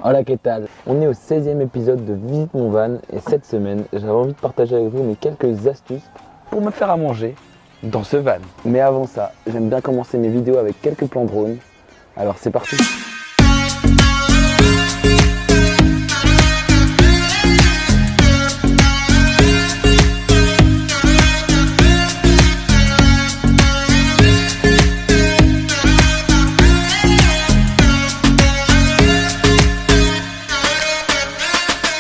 Hola, qu'est-ce que On est au 16e épisode de Visite mon van et cette semaine, j'avais envie de partager avec vous mes quelques astuces pour me faire à manger dans ce van. Mais avant ça, j'aime bien commencer mes vidéos avec quelques plans drone. Alors c'est parti.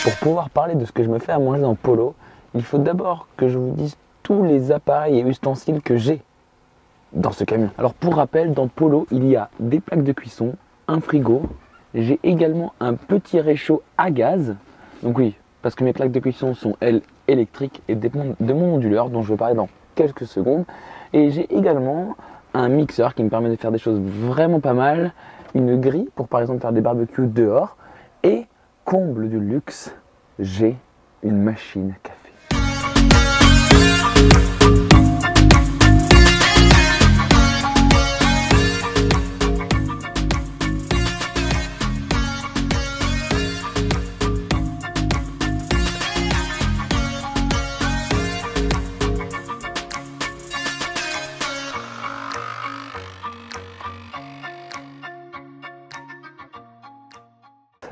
Pour pouvoir parler de ce que je me fais à manger dans Polo, il faut d'abord que je vous dise tous les appareils et ustensiles que j'ai dans ce camion. Alors pour rappel, dans Polo, il y a des plaques de cuisson, un frigo, j'ai également un petit réchaud à gaz. Donc oui, parce que mes plaques de cuisson sont elles électriques et dépendent de mon onduleur dont je vais parler dans quelques secondes. Et j'ai également un mixeur qui me permet de faire des choses vraiment pas mal, une grille pour par exemple faire des barbecues dehors et comble du luxe, j'ai une machine à café.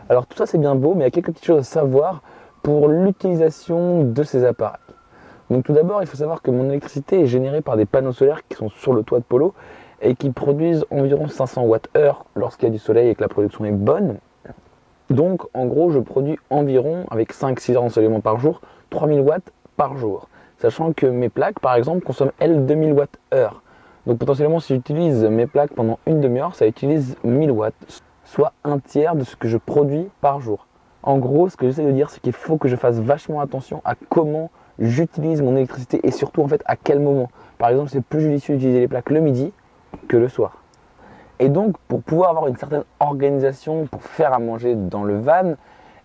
Alors tout ça c'est bien beau, mais il y a quelques petites choses à savoir pour l'utilisation de ces appareils. Donc tout d'abord, il faut savoir que mon électricité est générée par des panneaux solaires qui sont sur le toit de Polo et qui produisent environ 500 Wh lorsqu'il y a du soleil et que la production est bonne. Donc en gros, je produis environ, avec 5-6 heures d'ensoleillement par jour, 3000 watts par jour. Sachant que mes plaques, par exemple, consomment elles 2000 Wh. Donc potentiellement, si j'utilise mes plaques pendant une demi-heure, ça utilise 1000 watts. Soit un tiers de ce que je produis par jour. En gros, ce que j'essaie de dire, c'est qu'il faut que je fasse vachement attention à comment j'utilise mon électricité et surtout en fait à quel moment. Par exemple, c'est plus judicieux d'utiliser les plaques le midi que le soir. Et donc, pour pouvoir avoir une certaine organisation pour faire à manger dans le van,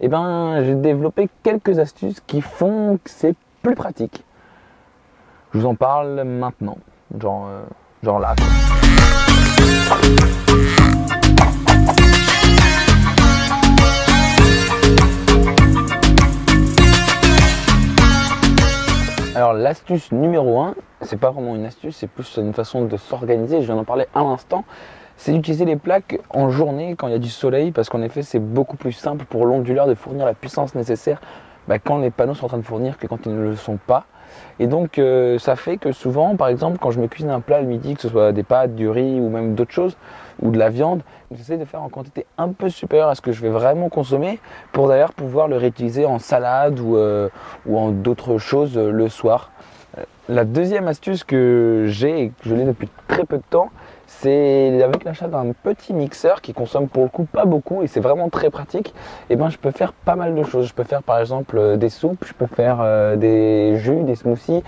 j'ai développé quelques astuces qui font que c'est plus pratique. Je vous en parle maintenant, genre là. Alors l'astuce numéro 1, c'est pas vraiment une astuce, c'est plus une façon de s'organiser, je viens d'en parler à l'instant, c'est d'utiliser les plaques en journée quand il y a du soleil, parce qu'en effet c'est beaucoup plus simple pour l'onduleur de fournir la puissance nécessaire quand les panneaux sont en train de fournir que quand ils ne le sont pas. Et donc ça fait que souvent, par exemple, quand je me cuisine un plat le midi, que ce soit des pâtes, du riz ou même d'autres choses, ou de la viande, j'essaie de faire en quantité un peu supérieure à ce que je vais vraiment consommer pour d'ailleurs pouvoir le réutiliser en salade ou en d'autres choses le soir. La deuxième astuce que j'ai et que je l'ai depuis très peu de temps, c'est avec l'achat d'un petit mixeur qui consomme pour le coup pas beaucoup et c'est vraiment très pratique. Et je peux faire pas mal de choses. Je peux faire par exemple des soupes, je peux faire des jus, des smoothies,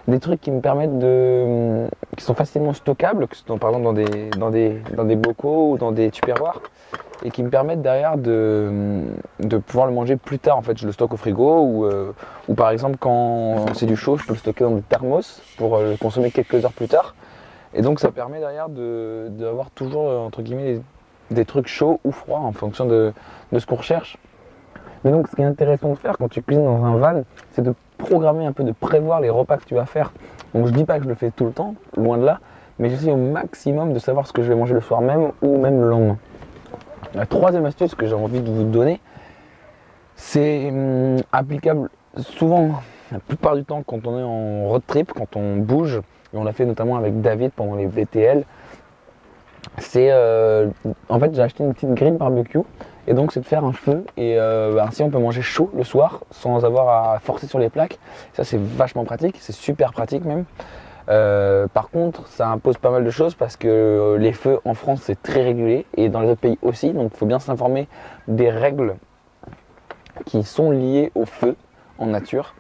des trucs qui me permettent qui sont facilement stockables, par exemple dans des bocaux ou dans des tupperwares, et qui me permettent derrière de pouvoir le manger plus tard. En fait, je le stocke au frigo ou par exemple quand c'est du chaud, je peux le stocker dans des thermos pour le consommer quelques heures plus tard. Et donc ça permet derrière d'avoir toujours entre guillemets des trucs chauds ou froids en fonction de ce qu'on recherche. Mais donc ce qui est intéressant de faire quand tu cuisines dans un van, c'est de programmer un peu, de prévoir les repas que tu vas faire. Donc je dis pas que je le fais tout le temps, loin de là, mais j'essaie au maximum de savoir ce que je vais manger le soir même ou même le lendemain. La troisième astuce que j'ai envie de vous donner, c'est applicable souvent, la plupart du temps quand on est en road trip, quand on bouge, et on l'a fait notamment avec David pendant les VTL, c'est en fait j'ai acheté une petite grille barbecue et donc c'est de faire un feu et ainsi on peut manger chaud le soir sans avoir à forcer sur les plaques. Ça c'est vachement pratique, c'est super pratique même. Par contre ça impose pas mal de choses parce que les feux en France c'est très régulé et dans les autres pays aussi, donc il faut bien s'informer des règles qui sont liées au feu en nature.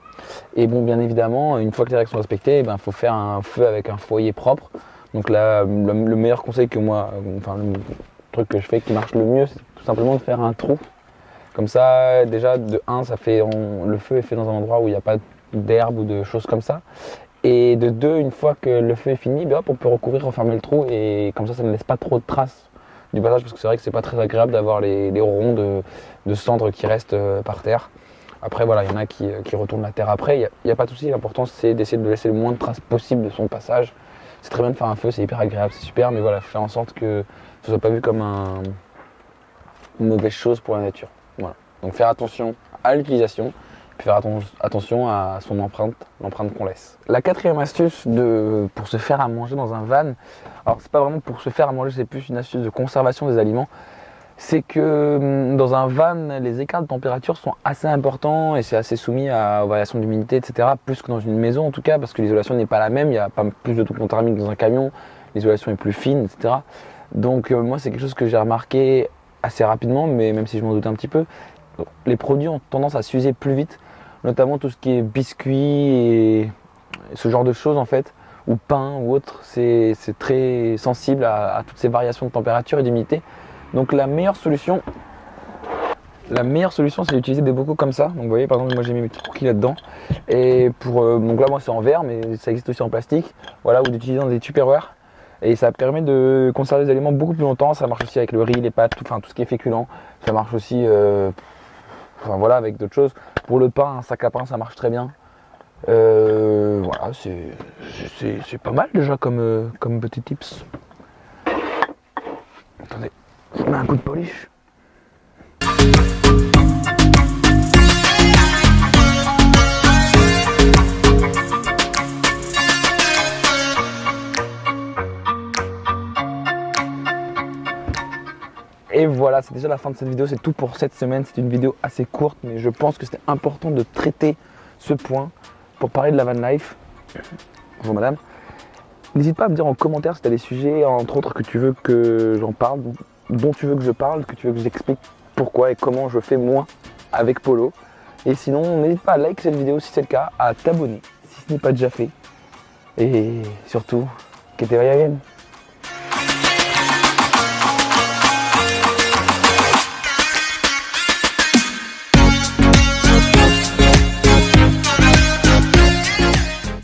Et bon, bien évidemment, une fois que les règles sont respectées, il faut faire un feu avec un foyer propre. Donc là, le meilleur conseil que moi, le truc que je fais qui marche le mieux, c'est tout simplement de faire un trou. Comme ça, déjà, de 1, le feu est fait dans un endroit où il n'y a pas d'herbe ou de choses comme ça. Et de 2, une fois que le feu est fini, on peut recouvrir, refermer le trou et comme ça ne laisse pas trop de traces du passage parce que c'est vrai que c'est pas très agréable d'avoir les ronds de cendres qui restent par terre. Après voilà, il y en a qui retournent la terre après, il n'y a pas de souci, l'important c'est d'essayer de laisser le moins de traces possible de son passage. C'est très bien de faire un feu, c'est hyper agréable, c'est super, mais voilà, faire en sorte que ce soit pas vu comme une mauvaise chose pour la nature. Voilà. Donc faire attention à l'utilisation, puis faire attention à son empreinte, l'empreinte qu'on laisse. La quatrième astuce pour se faire à manger dans un van, alors c'est pas vraiment pour se faire à manger, c'est plus une astuce de conservation des aliments. C'est que dans un van, les écarts de température sont assez importants et c'est assez soumis aux variations d'humidité, etc. Plus que dans une maison en tout cas, parce que l'isolation n'est pas la même, il n'y a pas plus de doublon thermique dans un camion, l'isolation est plus fine, etc. Donc moi c'est quelque chose que j'ai remarqué assez rapidement, mais même si je m'en doutais un petit peu, les produits ont tendance à s'user plus vite, notamment tout ce qui est biscuits et ce genre de choses en fait, ou pain ou autre, c'est très sensible à toutes ces variations de température et d'humidité. Donc la meilleure solution c'est d'utiliser des bocaux comme ça. Donc vous voyez par exemple moi j'ai mis mes petits cookies là-dedans. Et donc là moi c'est en verre mais ça existe aussi en plastique. Voilà, ou d'utiliser dans des tupperwares. Et ça permet de conserver les aliments beaucoup plus longtemps. Ça marche aussi avec le riz, les pâtes, tout ce qui est féculent. Ça marche aussi voilà, avec d'autres choses. Pour le pain, un sac à pain ça marche très bien. Voilà, c'est pas mal déjà comme petit tips. Attendez. On a un coup de polish. Et voilà, c'est déjà la fin de cette vidéo, c'est tout pour cette semaine. C'est une vidéo assez courte, mais je pense que c'était important de traiter ce point pour parler de la van life. Bonjour madame. N'hésite pas à me dire en commentaire si tu as des sujets, entre autres, que tu veux que j'en parle, dont tu veux que je parle, que tu veux que j'explique pourquoi et comment je fais moi avec Polo. Et sinon, n'hésite pas à liker cette vidéo si c'est le cas, à t'abonner si ce n'est pas déjà fait. Et surtout, que te vaya bien.